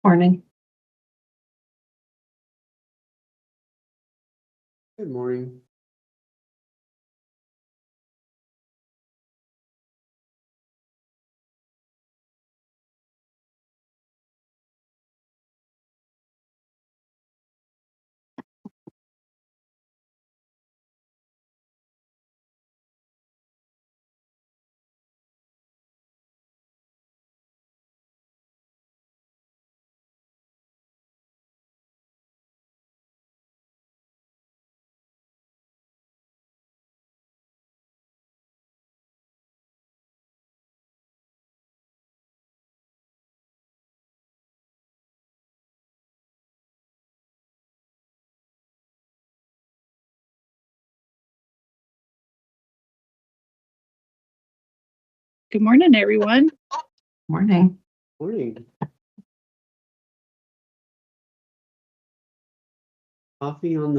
Morning. Good morning. Good morning, everyone. Morning. Morning. Coffee on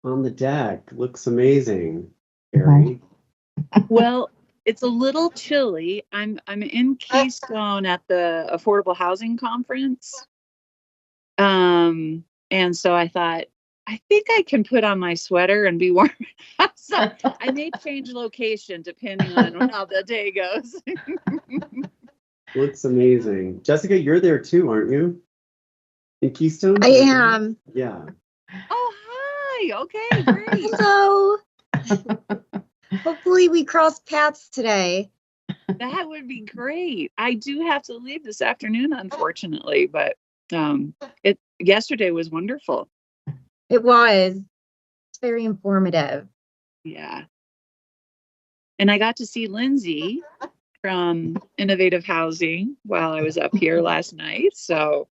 the deck looks amazing, Carrie. Well, it's a little chilly. I'm in Keystone at the Affordable Housing Conference. And so I thought, I think I can put on my sweater and be warm. So I may change location depending on how the day goes. Looks amazing. Jessica, you're there too, aren't you? In Keystone? I am. Yeah. Oh, hi. Okay, great. Hello. Hopefully we cross paths today. That would be great. I do have to leave this afternoon, unfortunately, but yesterday was wonderful. It was. It's very informative. Yeah. And I got to see Lindsay from Innovative Housing while I was up here last night. So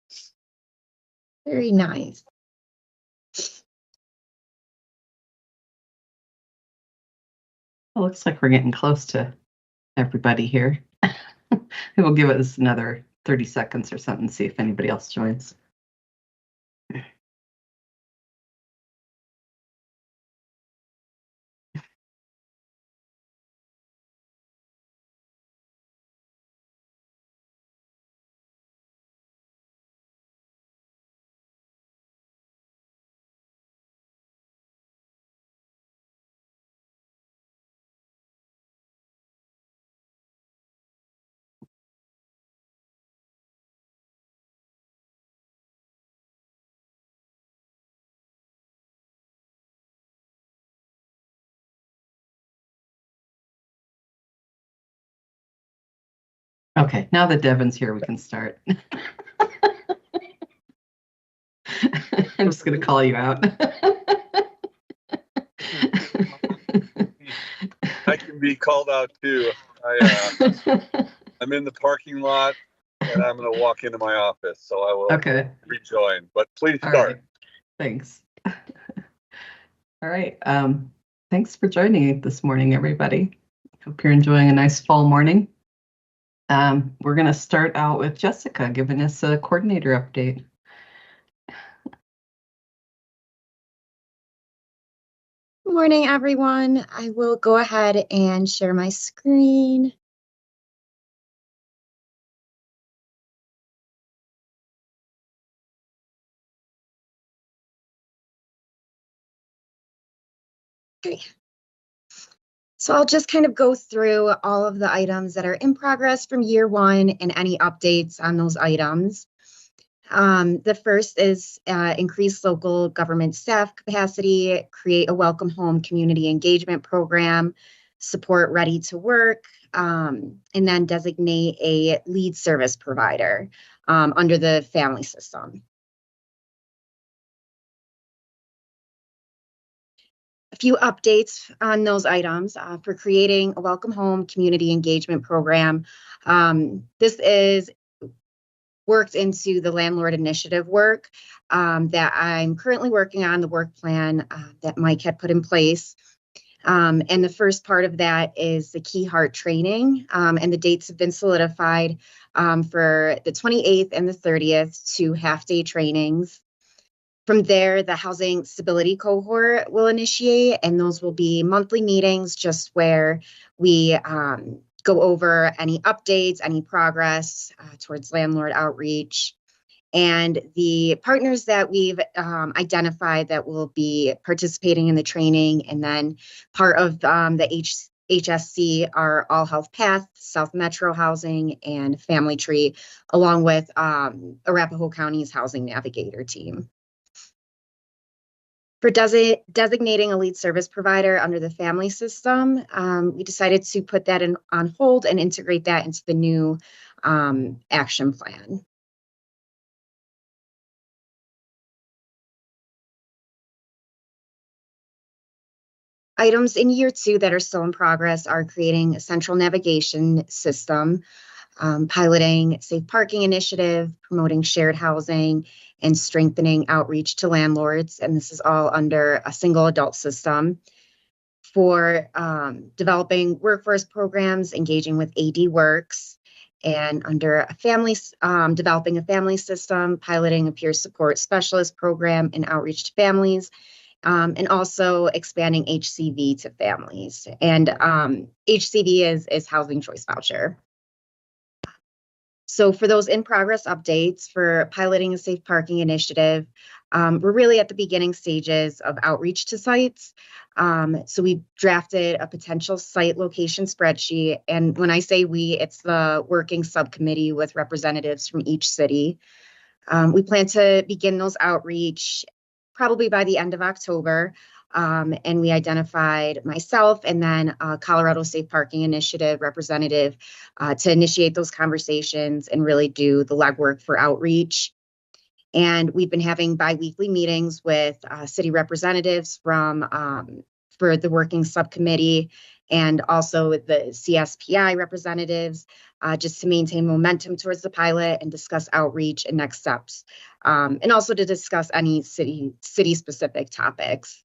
Very nice. It looks like we're getting close to everybody here. We'll give us another 30 seconds or something, see if anybody else joins. Okay, now that Devin's here, we can start. I'm just going to call you out. I can be called out too. I'm in the parking lot and I'm going to walk into my office, so I will rejoin. But please start. All right. Thanks. All right. Thanks for joining this morning, everybody. Hope you're enjoying a nice fall morning. We're going to start out with Jessica giving us a coordinator update. Good morning, everyone. I will go ahead and share my screen. Okay. So I'll just kind of go through all of the items that are in progress from year one and any updates on those items. The first is increase local government staff capacity, create a welcome home community engagement program, support ready to work, and then designate a lead service provider under the family system. A few updates on those items for creating a welcome home community engagement program. This is worked into the landlord initiative work that I'm currently working on, the work plan that Mike had put in place. And the first part of that is the Key Heart training, and the dates have been solidified for the 28th and the 30th, 2 half-day trainings. From there, the housing stability cohort will initiate, and those will be monthly meetings just where we go over any updates, any progress towards landlord outreach. And the partners that we've identified that will be participating in the training, and then part of the HSC are All Health Path, South Metro Housing, and Family Tree, along with Arapahoe County's Housing Navigator team. For designating a lead service provider under the family system, we decided to put that on hold and integrate that into the new action plan. Items in year 2 that are still in progress are creating a central navigation system, piloting safe parking initiative, promoting shared housing, and strengthening outreach to landlords. And this is all under a single adult system. For developing workforce programs, engaging with AD Works, and under a family, developing a family system, piloting a peer support specialist program and outreach to families, and also expanding HCV to families. And HCV is Housing Choice Voucher. So for those in progress updates for piloting a safe parking initiative, we're really at the beginning stages of outreach to sites. So we drafted a potential site location spreadsheet. And when I say we, it's the working subcommittee with representatives from each city. We plan to begin those outreach probably by the end of October. And we identified myself and then Colorado Safe Parking Initiative representative to initiate those conversations and really do the legwork for outreach. And we've been having bi-weekly meetings with city representatives from for the working subcommittee, and also with the CSPI representatives, just to maintain momentum towards the pilot and discuss outreach and next steps, and also to discuss any city-specific topics.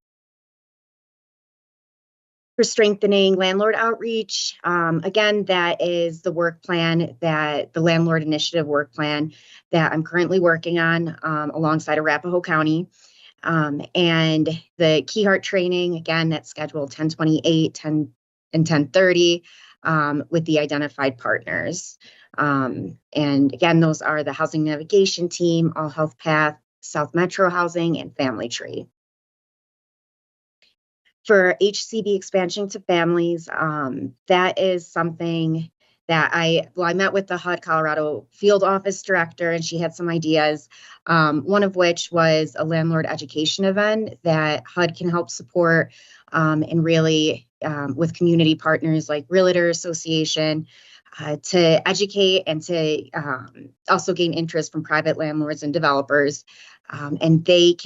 For strengthening landlord outreach, again, that is the work plan, that the landlord initiative work plan that I'm currently working on alongside Arapahoe County. And the Key Heart training, again, that's scheduled 10/28, 10 and 10/30 with the identified partners. And again, those are the Housing Navigation Team, All Health Path, South Metro Housing, and Family Tree. For HCV expansion to families, that is something that I met with the HUD Colorado field office director, and she had some ideas, one of which was a landlord education event that HUD can help support, and really with community partners like Realtor Association, to educate and to also gain interest from private landlords and developers. And they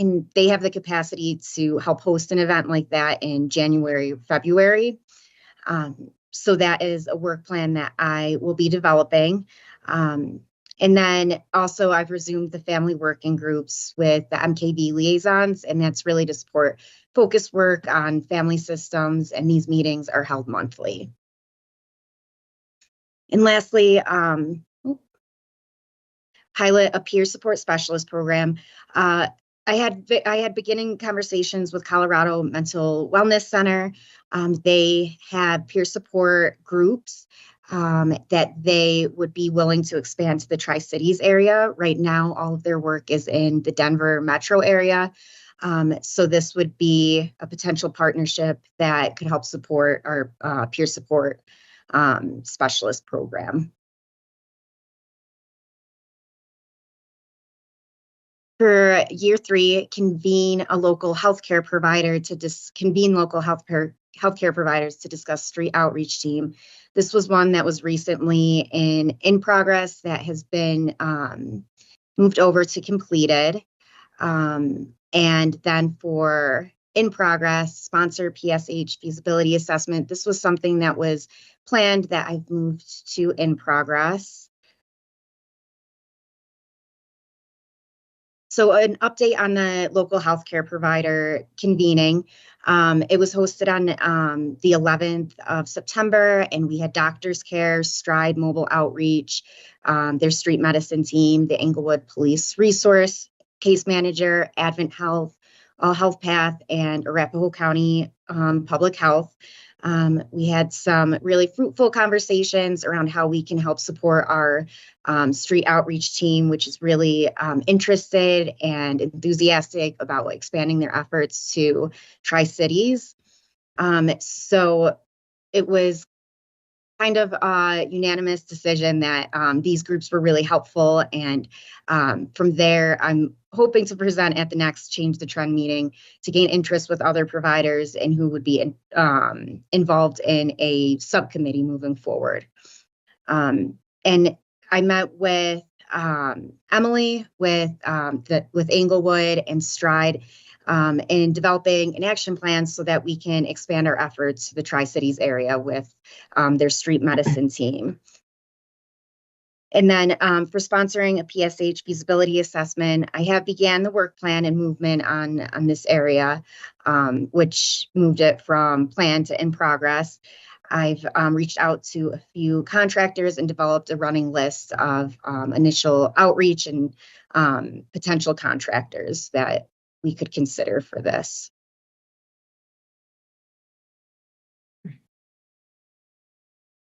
have the capacity to help host an event like that in January, February. So that is a work plan that I will be developing. And then also I've resumed the family working groups with the MKB liaisons, and that's really to support focus work on family systems, and these meetings are held monthly. And lastly, pilot a peer support specialist program. I had beginning conversations with Colorado Mental Wellness Center. They have peer support groups that they would be willing to expand to the Tri-Cities area. Right now, all of their work is in the Denver metro area. So this would be a potential partnership that could help support our peer support specialist program. For year 3, convene local healthcare providers to discuss street outreach team. This was one that was recently in progress that has been moved over to completed. And then for in progress, sponsor PSH feasibility assessment. This was something that was planned that I've moved to in progress. So an update on the local healthcare provider convening. It was hosted on the 11th of September, and we had Doctors Care, Stride Mobile Outreach, their street medicine team, the Englewood Police Resource Case Manager, Advent Health, All Health Path, and Arapahoe County Public Health. We had some really fruitful conversations around how we can help support our street outreach team, which is really interested and enthusiastic about expanding their efforts to Tri-Cities. So it was kind of a unanimous decision that these groups were really helpful. And from there, I'm hoping to present at the next Change the Trend meeting to gain interest with other providers and who would be involved in a subcommittee moving forward. And I met with Emily with Englewood and Stride in developing an action plan so that we can expand our efforts to the Tri-Cities area with their street medicine team. And then for sponsoring a PSH feasibility assessment, I have began the work plan and movement on this area, which moved it from plan to in progress. I've reached out to a few contractors and developed a running list of initial outreach and potential contractors that we could consider for this.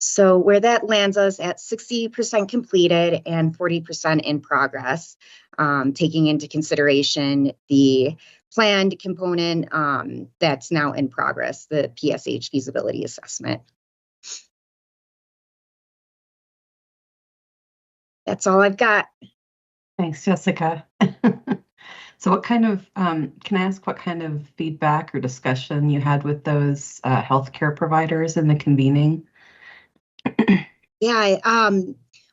So where that lands us at 60% completed and 40% in progress, taking into consideration the planned component that's now in progress, the PSH feasibility assessment. That's all I've got. Thanks, Jessica. So what kind of, can I ask what kind of feedback or discussion you had with those healthcare providers in the convening? Yeah,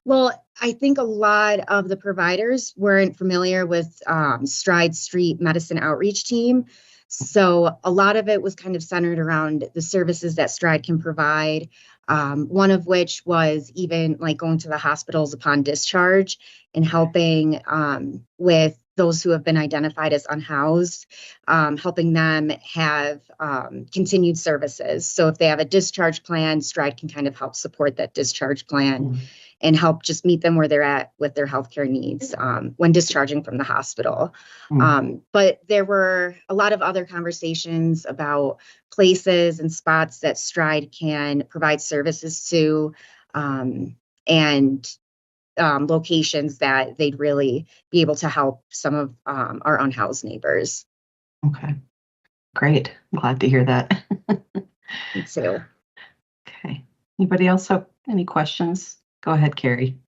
well, I think a lot of the providers weren't familiar with Stride Street Medicine Outreach Team. So a lot of it was kind of centered around the services that Stride can provide. One of which was even like going to the hospitals upon discharge and helping with those who have been identified as unhoused, helping them have continued services. So if they have a discharge plan, Stride can kind of help support that discharge plan and help just meet them where they're at with their healthcare needs when discharging from the hospital. But there were a lot of other conversations about places and spots that Stride can provide services to and locations that they'd really be able to help some of our unhoused neighbors. Okay, great. Glad to hear that. Me too. Okay. Anybody else have any questions? Go ahead, Carrie.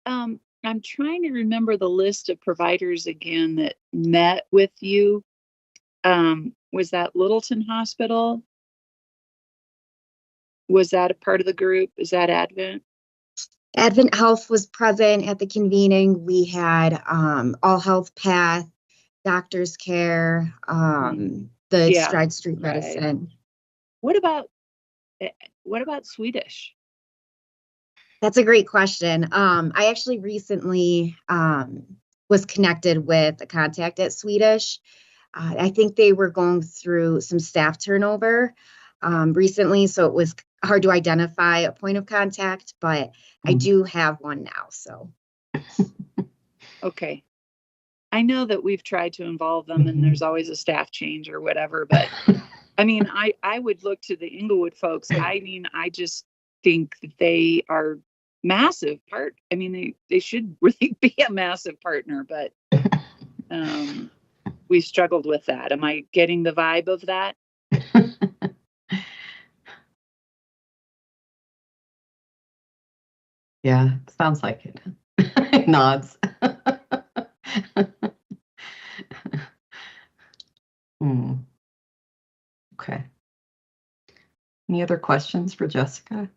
I'm trying to remember the list of providers again that met with you. Was that Littleton Hospital? Was that a part of the group? Is that Advent? Advent Health was present at the convening. We had All Health Path, Doctors Care, the Stride Street Medicine. What about Swedish? That's a great question. I actually recently was connected with a contact at Swedish. I think they were going through some staff turnover recently, so it was hard to identify a point of contact, but I do have one now, so. Okay. I know that we've tried to involve them and there's always a staff change or whatever, but I mean, I would look to the Englewood folks. I mean, I just think that they are massive part. I mean, they should really be a massive partner, but we struggled with that. Am I getting the vibe of that? Yeah, sounds like it. Nods. Okay. Any other questions for Jessica?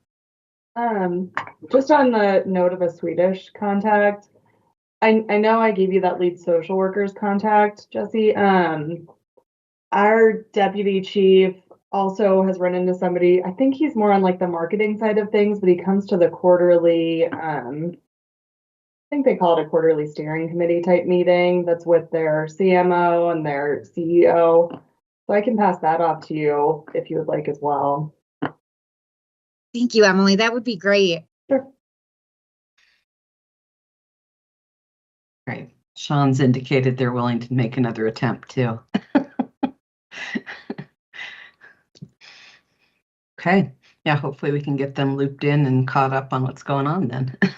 Just on the note of a Swedish contact, I know I gave you that lead social workers contact, Jesse. Our deputy chief also has run into somebody. I think he's more on like the marketing side of things, but he comes to the quarterly, I think they call it a quarterly steering committee type meeting that's with their CMO and their CEO. So I can pass that off to you if you would like as well. Thank you, Emily. That would be great. Sure. Great. Shawn's indicated they're willing to make another attempt too. Okay. Yeah, hopefully we can get them looped in and caught up on what's going on then. All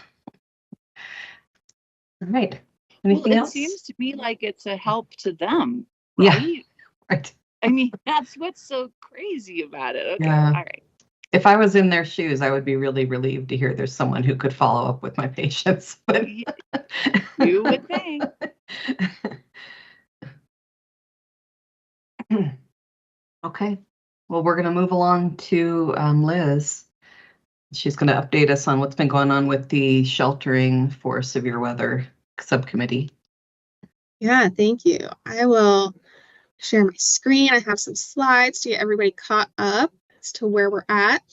right. Anything else? It seems to me like it's a help to them, Yeah. right? Right. I mean, that's what's so crazy about it. Okay. Yeah. All right. If I was in their shoes, I would be really relieved to hear there's someone who could follow up with my patients. But you would think. Okay. Well, we're going to move along to Liz. She's going to update us on what's been going on with the sheltering for severe weather subcommittee. Yeah, thank you. I will share my screen. I have some slides to get everybody caught up as to where we're at.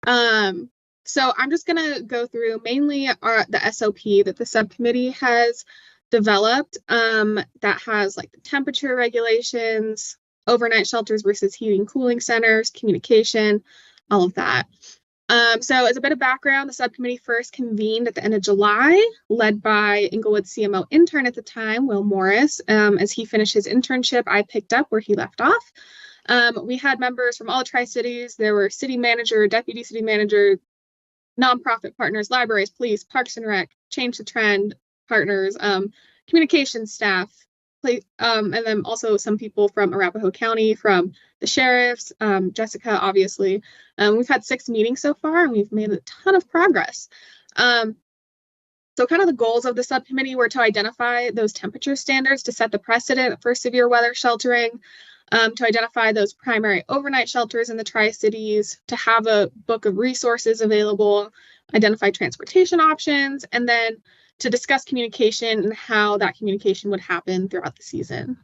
So I'm just going to go through mainly the SOP that the subcommittee has developed that has like the temperature regulations, overnight shelters versus heating cooling centers, communication, all of that. So as a bit of background, the subcommittee first convened at the end of July, led by Inglewood CMO intern at the time, Will Morris. As he finished his internship, I picked up where he left off. We had members from all the Tri-Cities. There were city manager, deputy city manager, nonprofit partners, libraries, police, Parks and Rec, Change the Trend partners, communications staff, and then also some people from Arapahoe County, from the sheriffs, Jessica, obviously. We've had 6 meetings so far, and we've made a ton of progress. So kind of the goals of the subcommittee were to identify those temperature standards to set the precedent for severe weather sheltering, to identify those primary overnight shelters in the Tri-Cities, to have a book of resources available, identify transportation options, and then to discuss communication and how that communication would happen throughout the season.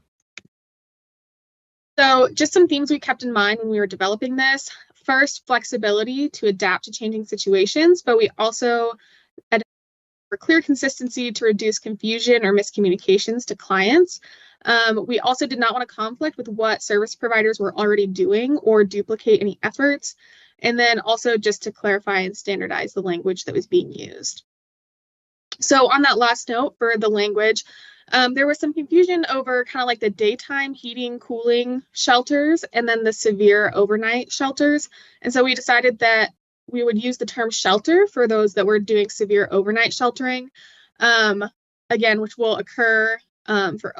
So just some themes we kept in mind when we were developing this. First, flexibility to adapt to changing situations, but we also for clear consistency to reduce confusion or miscommunications to clients. We also did not want to conflict with what service providers were already doing or duplicate any efforts. And then also just to clarify and standardize the language that was being used. So on that last note for the language, there was some confusion over kind of like the daytime heating, cooling shelters and then the severe overnight shelters. And so we decided that we would use the term shelter for those that were doing severe overnight sheltering, again, which will occur for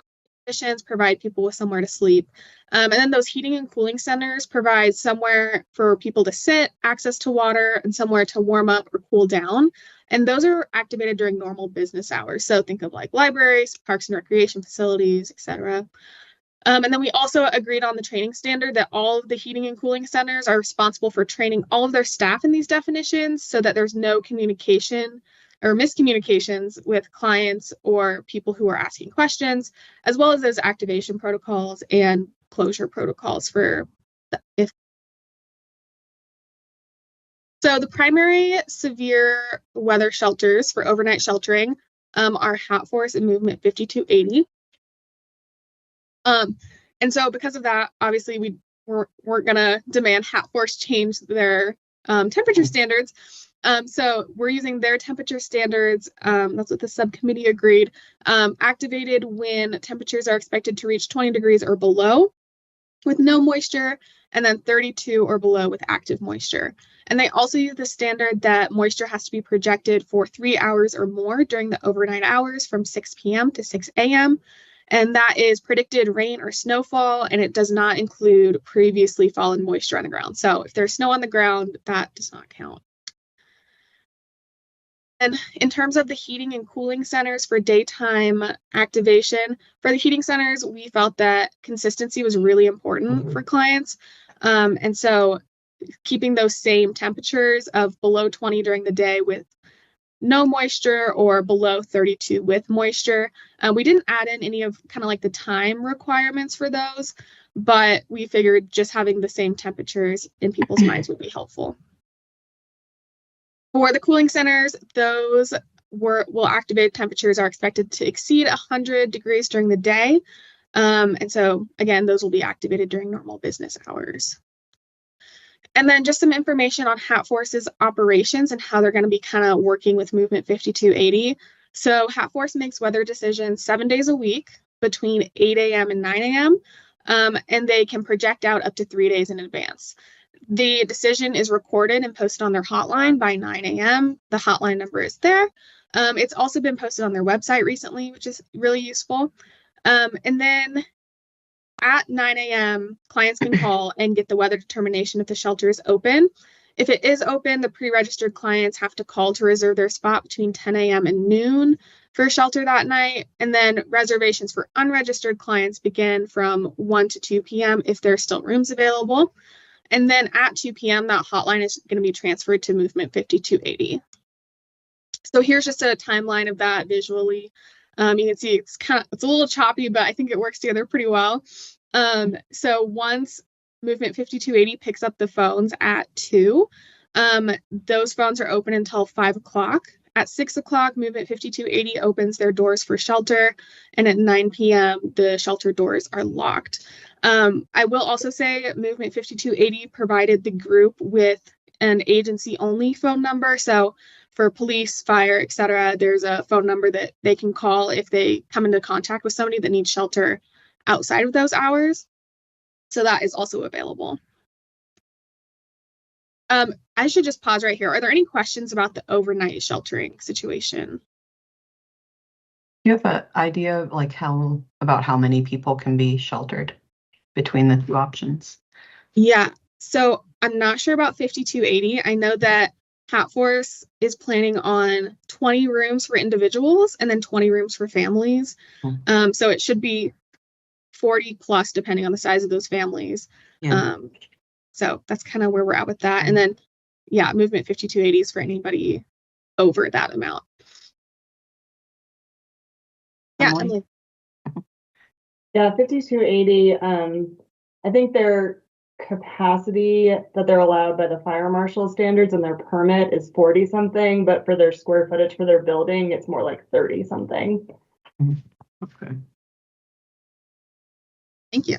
conditions, provide people with somewhere to sleep. And then those heating and cooling centers provide somewhere for people to sit, access to water, and somewhere to warm up or cool down. And those are activated during normal business hours. So think of like libraries, parks and recreation facilities, etc. And then we also agreed on the training standard that all of the heating and cooling centers are responsible for training all of their staff in these definitions so that there's no communication or miscommunications with clients or people who are asking questions, as well as those activation protocols and closure protocols for if. So the primary severe weather shelters for overnight sheltering are Hat Force and Movement 5280. And so because of that, obviously we weren't going to demand Hat Force change their temperature standards. So we're using their temperature standards. That's what the subcommittee agreed. Activated when temperatures are expected to reach 20 degrees or below with no moisture, and then 32 or below with active moisture. And they also use the standard that moisture has to be projected for 3 hours or more during the overnight hours from 6 p.m. to 6 a.m. And that is predicted rain or snowfall, and it does not include previously fallen moisture on the ground. So if there's snow on the ground, that does not count. And in terms of the heating and cooling centers for daytime activation, for the heating centers, we felt that consistency was really important for clients. And so keeping those same temperatures of below 20 during the day with no moisture or below 32 with moisture. We didn't add in any of kind of like the time requirements for those, but we figured just having the same temperatures in people's minds would be helpful. For the cooling centers, those will activate temperatures are expected to exceed 100 degrees during the day. And so again, those will be activated during normal business hours. And then just some information on Hat Force's operations and how they're going to be kind of working with Movement 5280. So Hat Force makes weather decisions 7 days a week between 8 a.m. and 9 a.m. And they can project out up to 3 days in advance. The decision is recorded and posted on their hotline by 9 a.m. The hotline number is there. It's also been posted on their website recently, which is really useful. And then at 9 a.m., clients can call and get the weather determination if the shelter is open. If it is open, the pre-registered clients have to call to reserve their spot between 10 a.m. and noon for shelter that night. And then reservations for unregistered clients begin from 1 to 2 p.m. if there's still rooms available. And then at 2 p.m., that hotline is going to be transferred to Movement 5280. So here's just a timeline of that visually. You can see it's a little choppy, but I think it works together pretty well. So once Movement 5280 picks up the phones at 2, those phones are open until 5 o'clock. At 6 o'clock, Movement 5280 opens their doors for shelter, and at 9 p.m., the shelter doors are locked. I will also say Movement 5280 provided the group with an agency-only phone number. So for police, fire, etc., there's a phone number that they can call if they come into contact with somebody that needs shelter outside of those hours. So that is also available. I should just pause right here. Are there any questions about the overnight sheltering situation? Do you have an idea of like how many people can be sheltered between the two options? Yeah, so I'm not sure about 5280. I know that Hat Force is planning on 20 rooms for individuals and then 20 rooms for families. So it should be 40 plus depending on the size of those families. Yeah. So that's kind of where we're at with that. And then, yeah, Movement 5280 is for anybody over that amount. Yeah, Emily. Yeah, 5280. I think their capacity that they're allowed by the fire marshal standards and their permit is 40 something, but for their square footage for their building, it's more like 30 something. Okay. Thank you.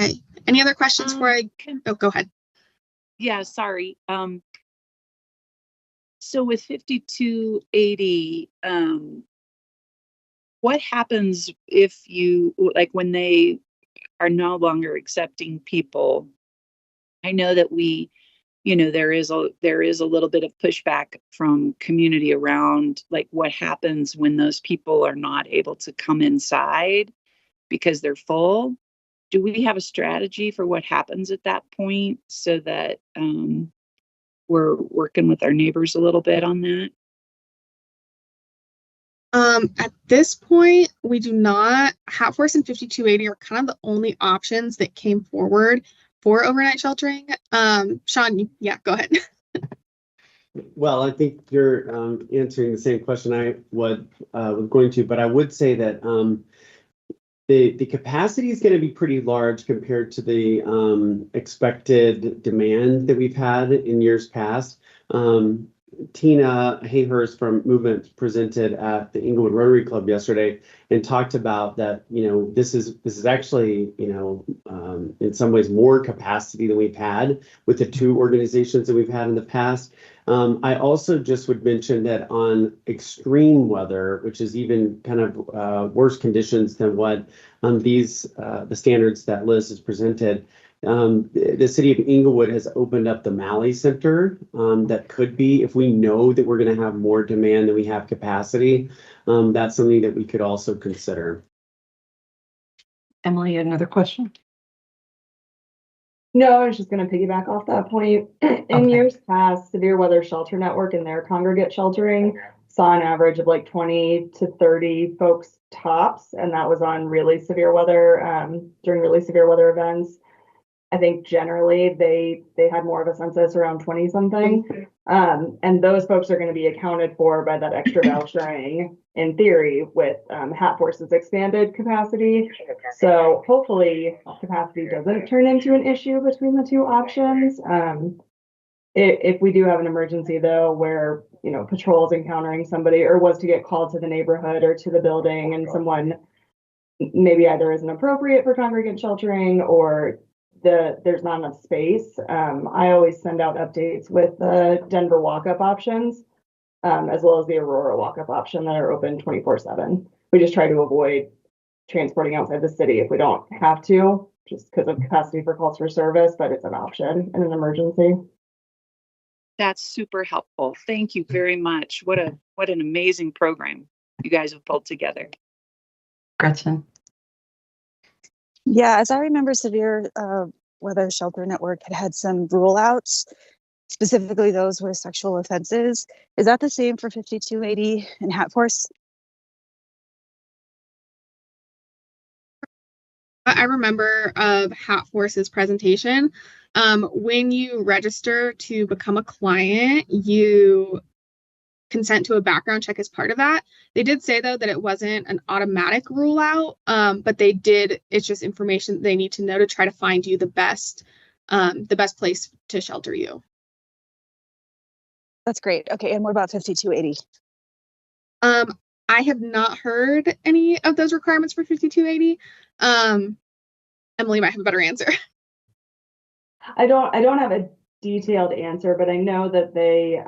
Okay. Any other questions before I go ahead? Yeah, sorry. So with 5280, what happens if you, like, when they are no longer accepting people? I know that there is a little bit of pushback from community around like what happens when those people are not able to come inside because they're full. Do we have a strategy for what happens at that point so that we're working with our neighbors a little bit on that? At this point, we do not. Hat Force and 5280 are kind of the only options that came forward for overnight sheltering. Shawn, yeah, go ahead. Well, I think you're answering the same question I was going to, but I would say that the capacity is going to be pretty large compared to the expected demand that we've had in years past. Tina Hayhurst from Movement presented at the Inglewood Rotary Club yesterday and talked about that, this is actually, in some ways more capacity than we've had with the two organizations that we've had in the past. I also just would mention that on extreme weather, which is even kind of worse conditions than what the standards that Liz has presented, the city of Inglewood has opened up the Malley Center. That could be, if we know that we're going to have more demand than we have capacity, that's something that we could also consider. Emily, another question? No, I was just going to piggyback off that point. In years past, Severe Weather Shelter Network and their congregate sheltering saw an average of like 20 to 30 folks tops, and that was on really severe weather, during really severe weather events. I think generally they had more of a census around 20 something. And those folks are going to be accounted for by that extra vouchering in theory with Hat Force's expanded capacity. So hopefully capacity doesn't turn into an issue between the two options. If we do have an emergency though, where, patrol is encountering somebody or was to get called to the neighborhood or to the building and someone maybe either isn't appropriate for congregate sheltering or there's not enough space. I always send out updates with the Denver walk-up options, as well as the Aurora walk-up option that are open 24/7. We just try to avoid transporting outside the city if we don't have to, just because of capacity for calls for service, but it's an option in an emergency. That's super helpful. Thank you very much. What an amazing program you guys have pulled together. Gretchen. Yeah, as I remember, Severe Weather Shelter Network had some rule outs, specifically those with sexual offenses. Is that the same for 5280 and Hatforce? I remember of Hatforce's presentation. When you register to become a client, you consent to a background check as part of that. They did say, though, that it wasn't an automatic rule out, but it's just information they need to know to try to find you the best place to shelter you. That's great. Okay, and what about 5280? I have not heard any of those requirements for 5280. Emily might have a better answer. I don't have a detailed answer, but I know that they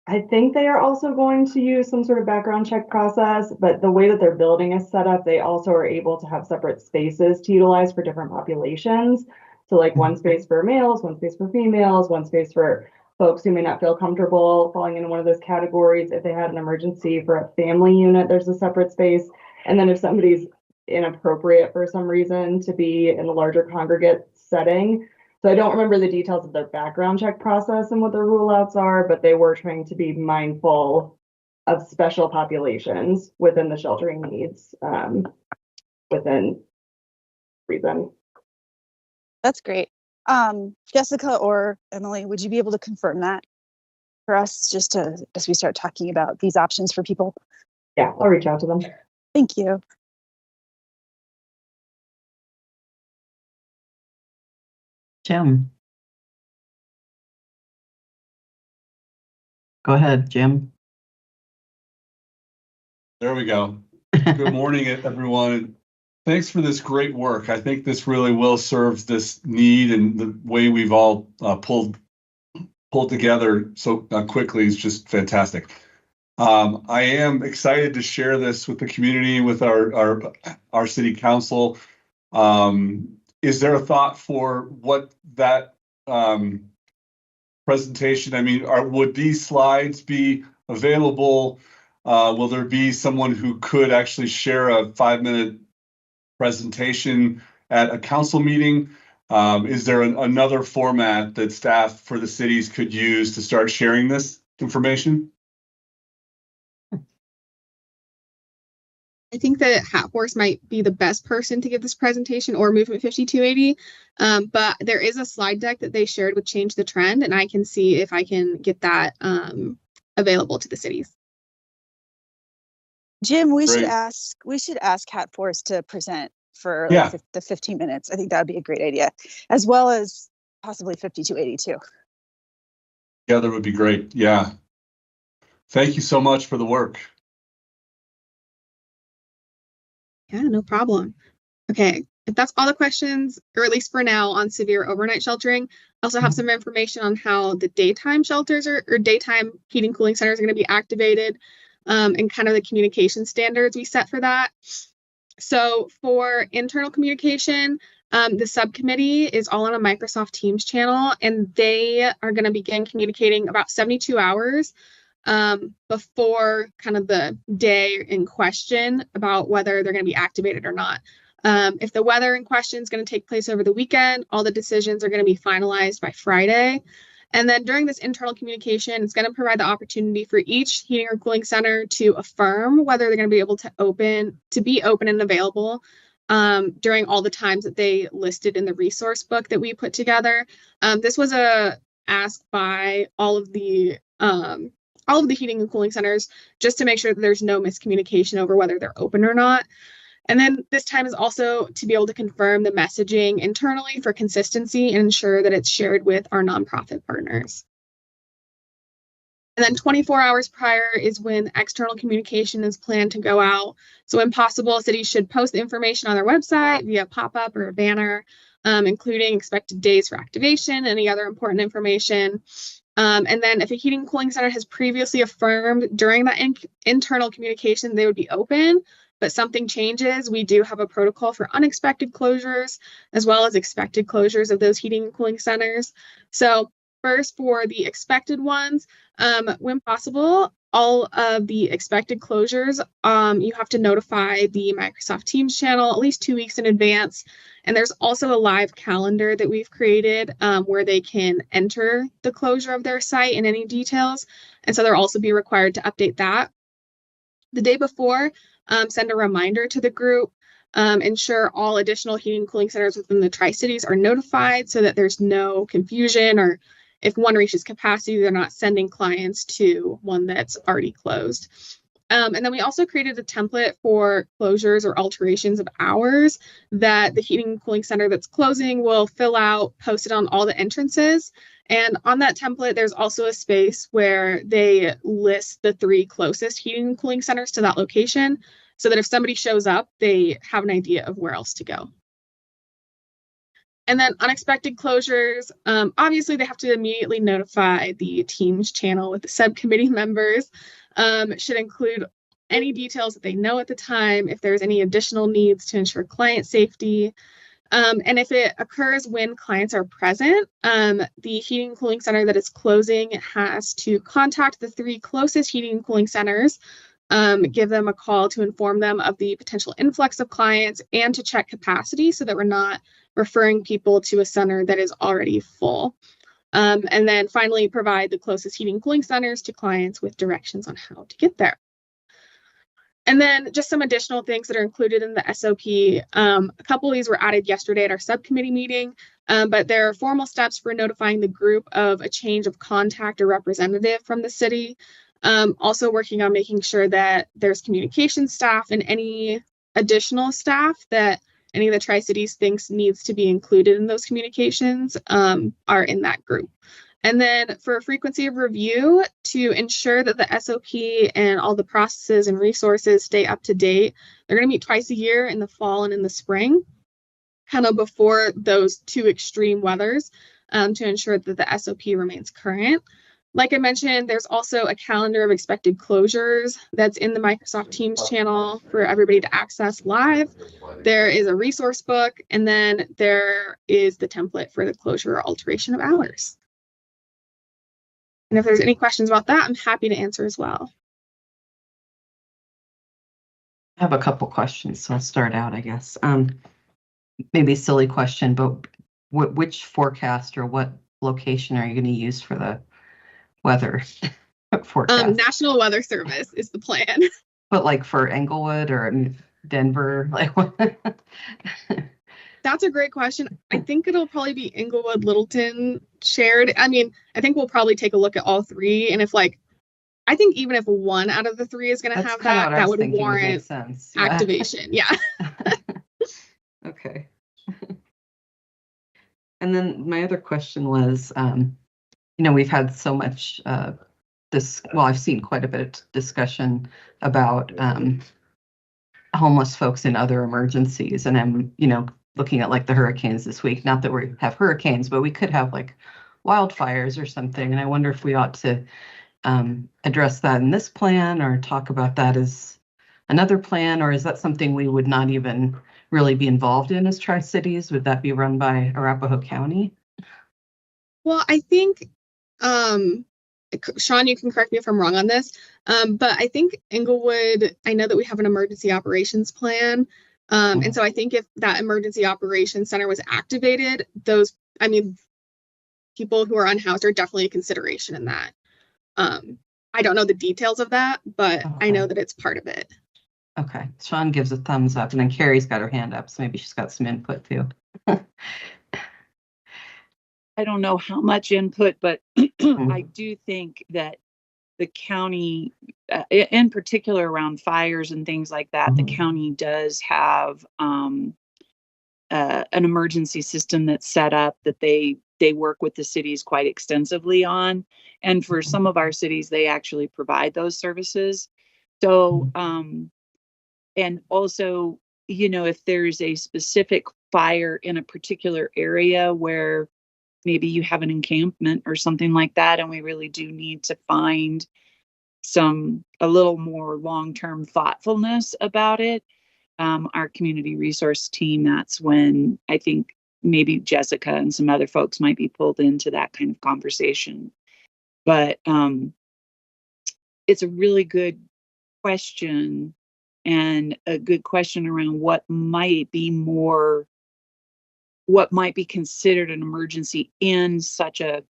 I think they are also going to use some sort of background check process, but the way that their building is set up, they also are able to have separate spaces to utilize for different populations. So like one space for males, one space for females, one space for folks who may not feel comfortable falling into one of those categories. If they had an emergency for a family unit, there's a separate space. And then if somebody's inappropriate for some reason to be in a larger congregate setting. So I don't remember the details of their background check process and what their rule outs are, but they were trying to be mindful of special populations within the sheltering needs within reason. That's great. Jessica or Emily, would you be able to confirm that for us just as we start talking about these options for people? Yeah, I'll reach out to them. Thank you. Jim. Go ahead, Jim. There we go. Good morning, everyone. Thanks for this great work. I think this really will serve this need, and the way we've all pulled together so quickly is just fantastic. I am excited to share this with the community, with our city council. Is there a thought for what that presentation? I mean, would these slides be available? Will there be someone who could actually share a 5-minute presentation at a council meeting? Is there another format that staff for the cities could use to start sharing this information? I think that Hatforce might be the best person to give this presentation, or Movement 5280. But there is a slide deck that they shared with Change the Trend, and I can see if I can get that available to the cities. Jim, we should ask Hatforce to present for the 15 minutes. I think that would be a great idea, as well as possibly 5282. Yeah, that would be great. Yeah. Thank you so much for the work. Yeah, no problem. Okay, if that's all the questions, or at least for now, on severe overnight sheltering, I also have some information on how the daytime shelters or daytime heating cooling centers are going to be activated, and kind of the communication standards we set for that. So for internal communication, the subcommittee is all on a Microsoft Teams channel, and they are going to begin communicating about 72 hours before kind of the day in question about whether they're going to be activated or not. If the weather in question is going to take place over the weekend, all the decisions are going to be finalized by Friday. And then during this internal communication, it's going to provide the opportunity for each heating or cooling center to affirm whether they're going to be able to be open and available during all the times that they listed in the resource book that we put together. This was a ask by all of the heating and cooling centers, just to make sure that there's no miscommunication over whether they're open or not. And then this time is also to be able to confirm the messaging internally for consistency and ensure that it's shared with our nonprofit partners. And then 24 hours prior is when external communication is planned to go out. So when possible, cities should post the information on their website via pop-up or a banner, including expected days for activation, any other important information. And then if a heating and cooling center has previously affirmed during that internal communication they would be open, but something changes, we do have a protocol for unexpected closures as well as expected closures of those heating and cooling centers. So first, for the expected ones, when possible, all of the expected closures, you have to notify the Microsoft Teams channel at least 2 weeks in advance. And there's also a live calendar that we've created where they can enter the closure of their site and any details. And so they'll also be required to update that. The day before, send a reminder to the group, ensure all additional heating and cooling centers within the Tri-Cities are notified so that there's no confusion, or if one reaches capacity, they're not sending clients to one that's already closed. And then we also created a template for closures or alterations of hours that the heating and cooling center that's closing will fill out, post it on all the entrances. And on that template, there's also a space where they list the 3 closest heating and cooling centers to that location, so that if somebody shows up, they have an idea of where else to go. And then unexpected closures, obviously they have to immediately notify the Teams channel with the subcommittee members. Should include any details that they know at the time, if there's any additional needs to ensure client safety. And if it occurs when clients are present, the heating and cooling center that is closing has to contact the 3 closest heating and cooling centers, give them a call to inform them of the potential influx of clients and to check capacity so that we're not referring people to a center that is already full. And then finally, provide the closest heating and cooling centers to clients with directions on how to get there. And then just some additional things that are included in the SOP. A couple of these were added yesterday at our subcommittee meeting, but there are formal steps for notifying the group of a change of contact or representative from the city. Also working on making sure that there's communication staff and any additional staff that any of the Tri-Cities thinks needs to be included in those communications are in that group. And then for frequency of review, to ensure that the SOP and all the processes and resources stay up to date, they're going to meet twice a year in the fall and in the spring, kind of before those 2 extreme weathers, to ensure that the SOP remains current. Like I mentioned, there's also a calendar of expected closures that's in the Microsoft Teams channel for everybody to access live. There is a resource book, and then there is the template for the closure or alteration of hours. And if there's any questions about that, I'm happy to answer as well. I have a couple questions, so I'll start out, I guess. Maybe a silly question, but which forecast or what location are you going to use for the weather forecast? National Weather Service is the plan. But like for Englewood or Denver, like what? That's a great question. I think it'll probably be Englewood, Littleton shared. I mean, I think we'll probably take a look at all 3. And if I think even if 1 out of the 3 is going to have that would warrant sense. Yeah. Activation. Yeah. Okay. And then my other question was, we've had so much I've seen quite a bit of discussion about homeless folks in other emergencies. And I'm, looking at like the hurricanes this week, not that we have hurricanes, but we could have like wildfires or something. And I wonder if we ought to address that in this plan or talk about that as another plan, or is that something we would not even really be involved in as Tri-Cities? Would that be run by Arapahoe County? Well, I think, Shawn, you can correct me if I'm wrong on this, but I think Englewood, I know that we have an emergency operations plan. And so I think if that emergency operations center was activated, people who are unhoused are definitely a consideration in that. I don't know the details of that, but I know that it's part of it. Okay. Shawn gives a thumbs up, and then Carrie's got her hand up, so maybe she's got some input too. I don't know how much input, but I do think that the county, in particular around fires and things like that, the county does have an emergency system that's set up that they work with the cities quite extensively on. And for some of our cities, they actually provide those services. So, and also, if there's a specific fire in a particular area where maybe you have an encampment or something like that, and we really do need to find a little more long-term thoughtfulness about it, our community resource team, that's when I think maybe Jessica and some other folks might be pulled into that kind of conversation. But it's a really good question, and a good question around what might be considered an emergency in such a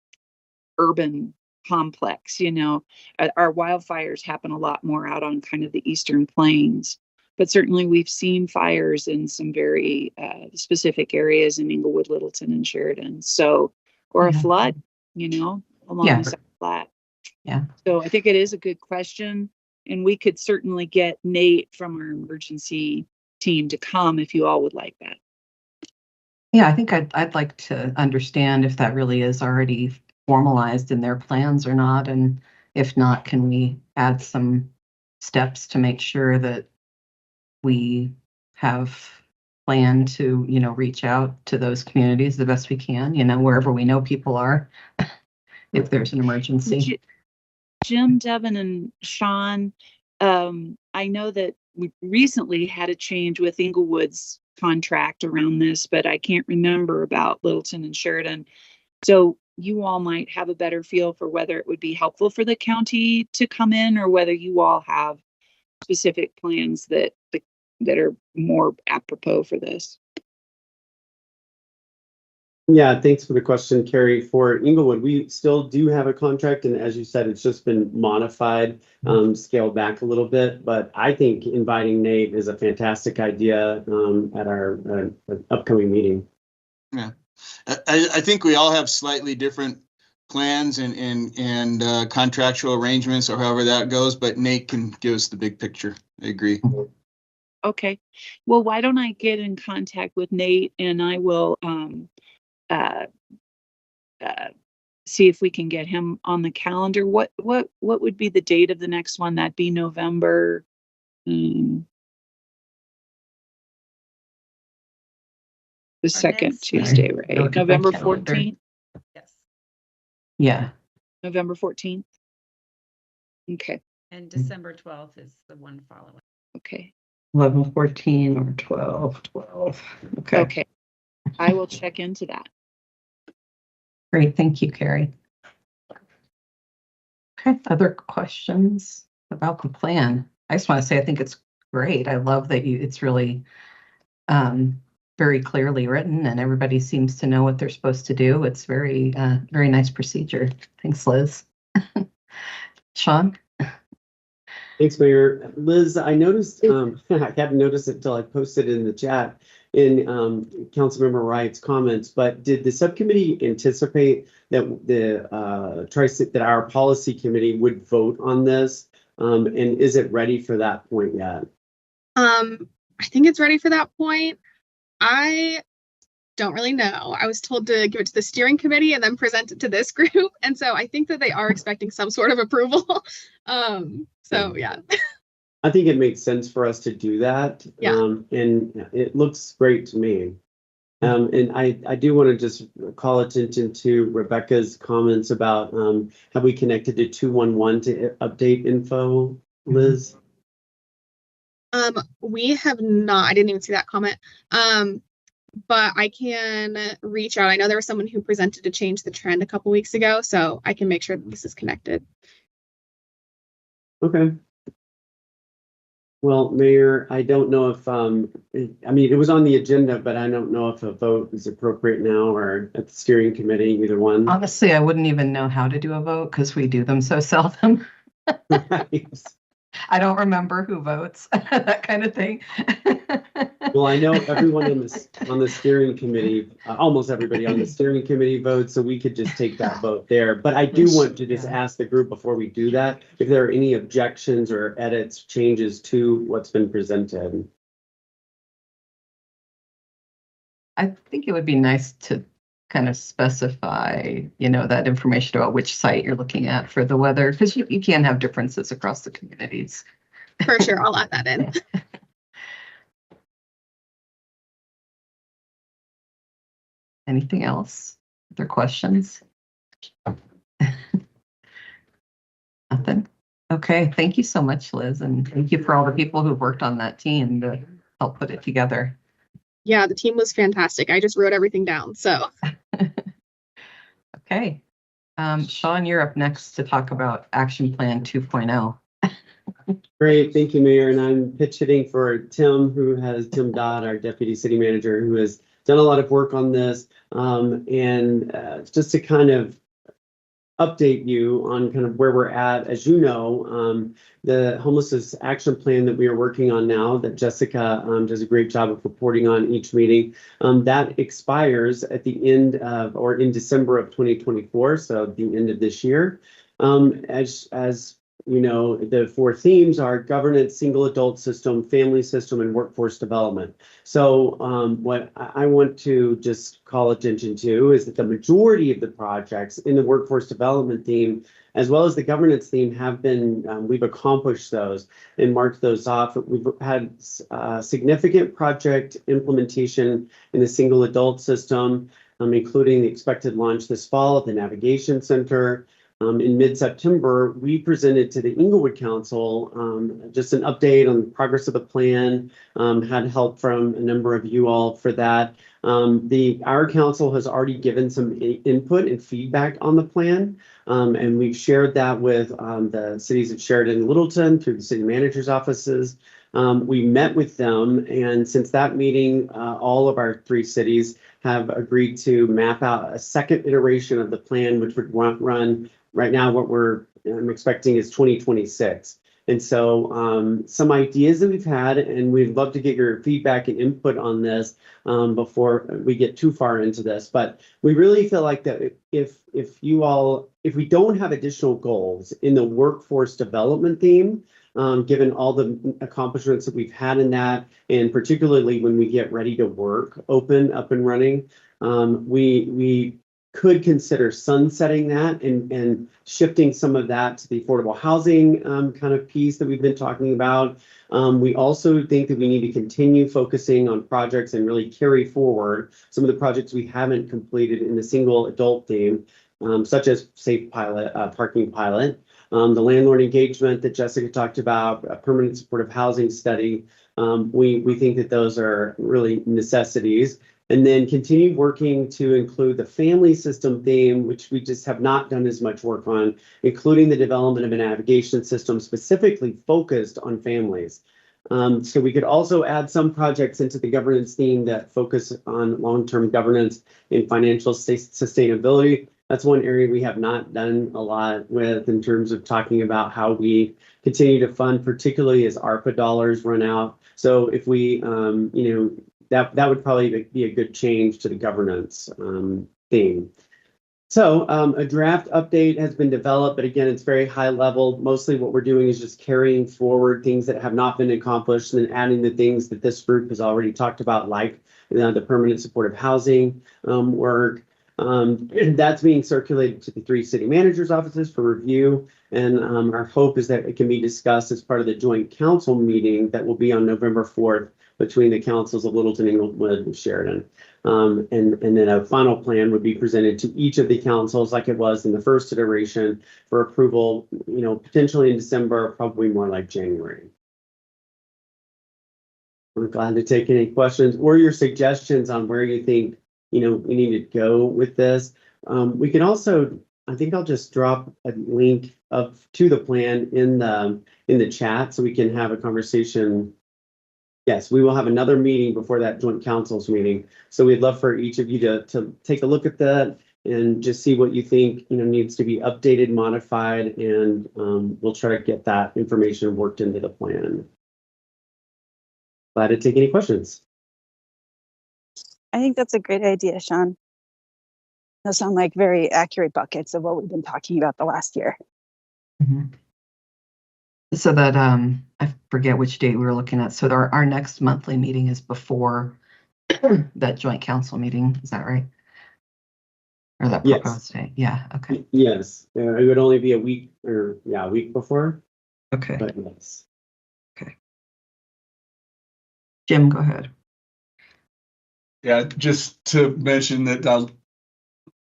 urban complex. Our wildfires happen a lot more out on kind of the eastern plains, but certainly we've seen fires in some very specific areas in Englewood, Littleton, and Sheridan. Or a flood, along the South Platte. Yeah. So I think it is a good question, and we could certainly get Nate from our emergency team to come if you all would like that. Yeah, I think I'd like to understand if that really is already formalized in their plans or not, and if not, can we add some steps to make sure that we have planned to, reach out to those communities the best we can, wherever we know people are, if there's an emergency. Jim, Devin, and Shawn, I know that we recently had a change with Englewood's contract around this, but I can't remember about Littleton and Sheridan. So you all might have a better feel for whether it would be helpful for the county to come in, or whether you all have specific plans that are more apropos for this. Yeah, thanks for the question, Carrie. For Englewood, we still do have a contract, and as you said, it's just been modified, scaled back a little bit. But I think inviting Nate is a fantastic idea at our upcoming meeting. Yeah, I think we all have slightly different plans and contractual arrangements, or however that goes. But Nate can give us the big picture. I agree. Okay, well, why don't I get in contact with Nate, and I will see if we can get him on the calendar. What would be the date of the next one? That'd be November. The second Tuesday, right? November 14th. Yes. Yeah. November 14th. Okay. And December 12th is the one following. Okay. 11/14 or 12/12. Okay. Okay. I will check into that. Great. Thank you, Carrie. Okay. Other questions about the plan? I just want to say I think it's great. I love that it's really very clearly written, and everybody seems to know what they're supposed to do. It's very nice procedure. Thanks, Liz. Shawn? Thanks, Mayor. Liz, I noticed, I hadn't noticed it until I posted it in the chat in Councilmember Wright's comments, but did the subcommittee anticipate that that our policy committee would vote on this? And is it ready for that point yet? I think it's ready for that point. I don't really know. I was told to give it to the steering committee and then present it to this group. And so I think that they are expecting some sort of approval. So yeah. I think it makes sense for us to do that. Yeah. And it looks great to me. And I do want to just call attention to Rebecca's comments about have we connected to 211 to update info, Liz? We have not. I didn't even see that comment. But I can reach out. I know there was someone who presented to change the trend a couple weeks ago, so I can make sure that this is connected. Okay. Well, Mayor, I don't know if, I mean, it was on the agenda, but I don't know if a vote is appropriate now or at the steering committee, either one. Honestly, I wouldn't even know how to do a vote because we do them so seldom. Right. I don't remember who votes, that kind of thing. Well, I know everyone on the steering committee, almost everybody on the steering committee votes, so we could just take that vote there. But I do want to just ask the group before we do that, if there are any objections or edits, changes to what's been presented. I think it would be nice to kind of specify, that information about which site you're looking at for the weather, because you can have differences across the communities. For sure, I'll add that in. Anything else? Other questions? Nothing? Okay, thank you so much, Liz, and thank you for all the people who worked on that team to help put it together. Yeah, the team was fantastic. I just wrote everything down. So. Okay. Shawn, you're up next to talk about Action Plan 2.0. Great, thank you, Mayor. And I'm pitch hitting for Tim Dodd, our Deputy City Manager, who has done a lot of work on this. Just to kind of update you on kind of where we're at. As you know, the homelessness action plan that we are working on now, that Jessica does a great job of reporting on each meeting, that expires at the end of, or in December of 2024, so the end of this year. As you know, the 4 themes are governance, single adult system, family system, and workforce development. So what I want to just call attention to is that the majority of the projects in the workforce development theme, as well as the governance theme, have been, we've accomplished those and marked those off. We've had significant project implementation in the single adult system, including the expected launch this fall at the Navigation Center. In mid-September, we presented to the Inglewood Council just an update on the progress of the plan, had help from a number of you all for that. Our council has already given some input and feedback on the plan, and we've shared that with the cities of Sheridan and Littleton through the city manager's offices. We met with them, and since that meeting, all of our 3 cities have agreed to map out a second iteration of the plan, which would run right now. What I'm expecting is 2026. And so some ideas that we've had, and we'd love to get your feedback and input on this before we get too far into this. But we really feel like that if we don't have additional goals in the workforce development theme, given all the accomplishments that we've had in that, and particularly when we get ready to work up and running, we could consider sunsetting that and shifting some of that to the affordable housing kind of piece that we've been talking about. We also think that we need to continue focusing on projects and really carry forward some of the projects we haven't completed in the single adult theme, such as safe parking pilot, the landlord engagement that Jessica talked about, a permanent supportive housing study. We think that those are really necessities. And then continue working to include the family system theme, which we just have not done as much work on, including the development of a navigation system specifically focused on families. So we could also add some projects into the governance theme that focus on long-term governance and financial sustainability. That's one area we have not done a lot with in terms of talking about how we continue to fund, particularly as ARPA dollars run out. So if we, that would probably be a good change to the governance theme. So a draft update has been developed, but again, it's very high level. Mostly what we're doing is just carrying forward things that have not been accomplished and then adding the things that this group has already talked about, like the permanent supportive housing work. That's being circulated to the 3 city managers' offices for review. And our hope is that it can be discussed as part of the joint council meeting that will be on November 4th between the councils of Littleton, Inglewood, and Sheridan. And then a final plan would be presented to each of the councils like it was in the first iteration for approval, potentially in December, probably more like January. We're glad to take any questions or your suggestions on where you think, we need to go with this. We can also, I think I'll just drop a link to the plan in the chat so we can have a conversation. Yes, we will have another meeting before that joint councils meeting. So we'd love for each of you to take a look at that and just see what you think, needs to be updated, modified, and we'll try to get that information worked into the plan. Glad to take any questions. I think that's a great idea, Shawn. Those sound like very accurate buckets of what we've been talking about the last year. Mm-hmm. So that I forget which date we were looking at. So our next monthly meeting is before that joint council meeting. Is that right? Or that proposed date? Yeah. Okay. Yes. It would only be a week before. Okay. But yes. Okay. Jim, go ahead. Yeah, just to mention that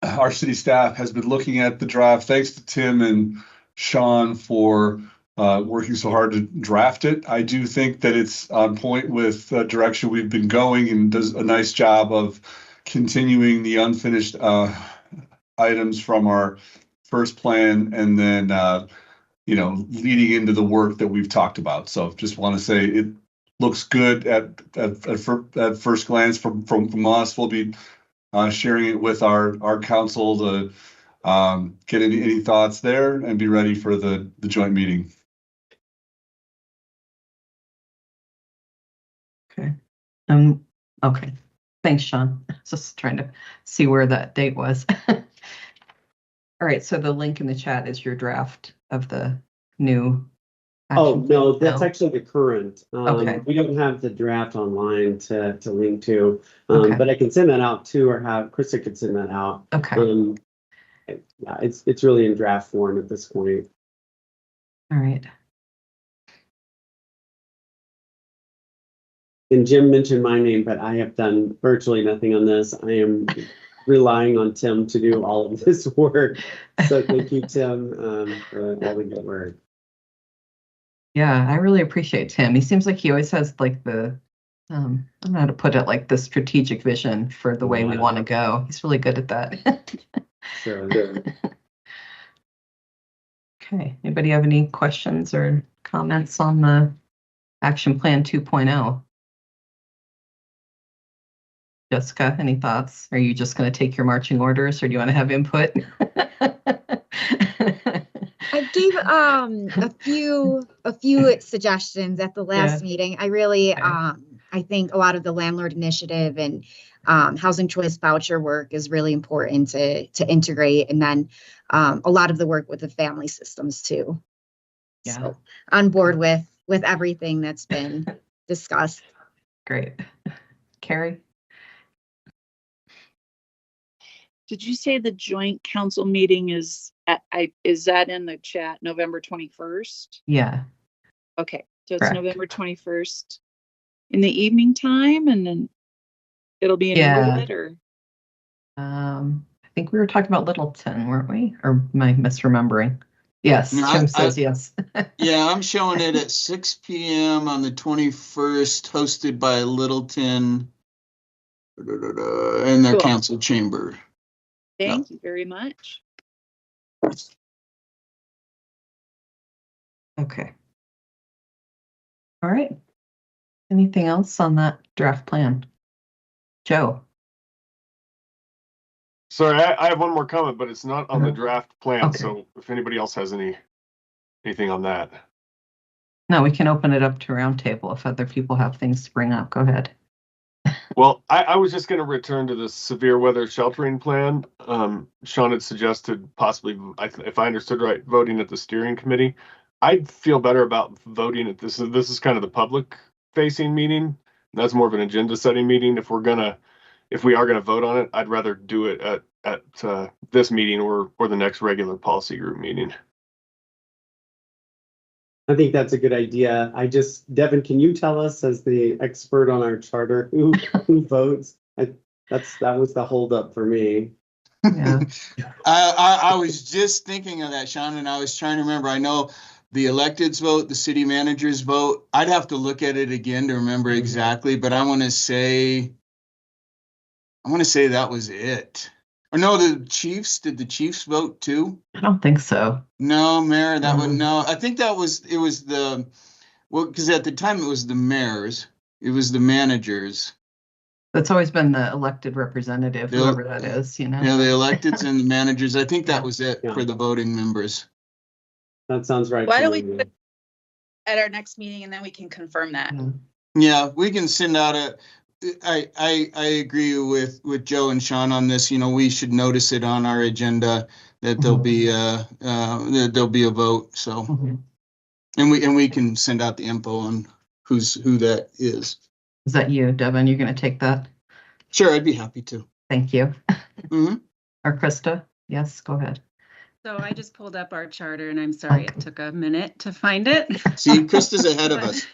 our city staff has been looking at the draft. Thanks to Tim and Shawn for working so hard to draft it. I do think that it's on point with the direction we've been going and does a nice job of continuing the unfinished items from our first plan and then, leading into the work that we've talked about. So just want to say it looks good at first glance from us. We'll be sharing it with our council to get any thoughts there and be ready for the joint meeting. Okay. Okay. Thanks, Shawn. Just trying to see where that date was. All right. So the link in the chat is your draft of the new. Oh, no, that's actually the current. Okay. We don't have the draft online to link to, Okay. but I can send that out too, or have Krista could send that out. Okay. Yeah, it's really in draft form at this point. All right. And Jim mentioned my name, but I have done virtually nothing on this. I am relying on Tim to do all of this work. So thank you, Tim, for all the good work. Yeah, I really appreciate Tim. He seems like he always has like the, I don't know how to put it, like the strategic vision for the way we want to go. He's really good at that. Sure. Okay. Anybody have any questions or comments on the Action Plan 2.0? Jessica, any thoughts? Are you just going to take your marching orders, or do you want to have input? I gave a few suggestions at the last meeting. I really I think a lot of the landlord initiative and housing choice voucher work is really important to integrate, and then a lot of the work with the family systems too. Yeah. So on board with everything that's been discussed. Great. Carrie? Did you say the joint council meeting is is that in the chat, November 21st? Yeah. Okay, so it's Correct. November 21st in the evening time, and then it'll be in Inglewood, or? I think we were talking about Littleton, weren't we? Or am I misremembering? Yes, no, Tim says yes. Yeah, I'm showing it at 6 p.m. on the 21st, hosted by Littleton in their council chamber. Thank you very much. Okay. All right. Anything else on that draft plan? Joe? Sorry, I have one more comment, but it's not on the draft plan. Okay. So if anybody else has anything on that. No, we can open it up to Roundtable if other people have things to bring up. Go ahead. Well, I was just going to return to the severe weather sheltering plan. Shawn had suggested possibly, if I understood right, voting at the steering committee. I'd feel better about voting at this. This is kind of the public facing meeting. That's more of an agenda setting meeting. If we are gonna vote on it, I'd rather do it at this meeting or the next regular policy group meeting. I think that's a good idea. Devin, can you tell us, as the expert on our charter, who votes? That was the holdup for me. Yeah. I was just thinking of that, Shawn, and I was trying to remember. I know the electeds vote, the city managers vote. I'd have to look at it again to remember exactly, but I want to say that was it. Or no, did the Chiefs vote too? I don't think so. No, Mayor, no. I think it was because at the time it was the mayors, it was the managers. That's always been the elected representative, whoever that is, Yeah, the electeds and the managers. I think that was it for the voting members. That sounds right. Why don't we put it at our next meeting and then we can confirm that? Yeah, we can send out I agree with Joe and Shawn on this. We should notice it on our agenda that there'll be a vote. So, and we can send out the info on who that is. Is that you, Devin? You're going to take that? Sure, I'd be happy to. Thank you. Or Krista? Yes, go ahead. So I just pulled up our charter, and I'm sorry it took a minute to find it. See, Krista's ahead of us.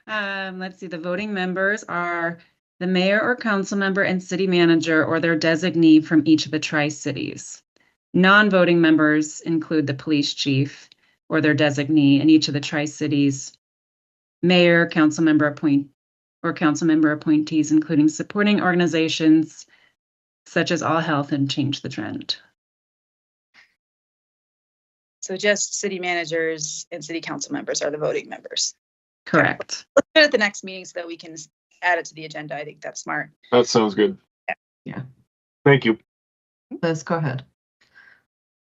Let's see. The voting members are the mayor or council member and city manager or their designee from each of the Tri-Cities. Non-voting members include the police chief, or their designee, and each of the Tri-Cities mayor, council member appointees, including supporting organizations such as All Health and Change the Trend. So just city managers and city council members are the voting members. Correct. Let's do it at the next meeting so that we can add it to the agenda. I think that's smart. That sounds good. Yeah. Thank you. Liz, go ahead.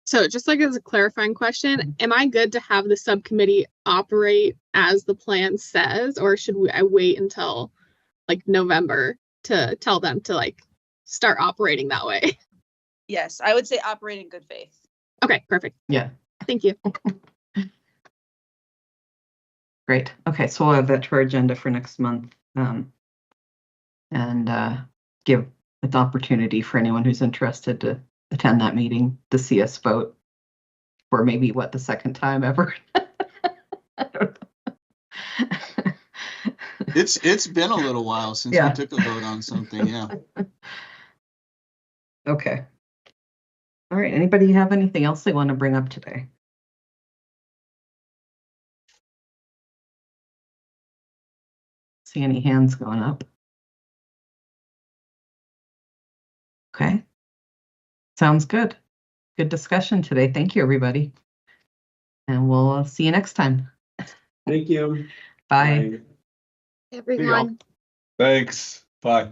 So just like as a clarifying question, am I good to have the subcommittee operate as the plan says, or should I wait until like November to tell them to like start operating that way? Yes, I would say operate in good faith. Okay, perfect. Yeah. Thank you. Great. Okay, so we'll add that to our agenda for next month. And give an opportunity for anyone who's interested to attend that meeting to see us vote for maybe the second time ever. I don't know. It's been a little while since we took a vote on something. Yeah. Okay. All right. Anybody have anything else they want to bring up today? See any hands going up? Okay. Sounds good. Good discussion today. Thank you, everybody. And we'll see you next time. Thank you. Bye. Everyone. Thanks. Bye.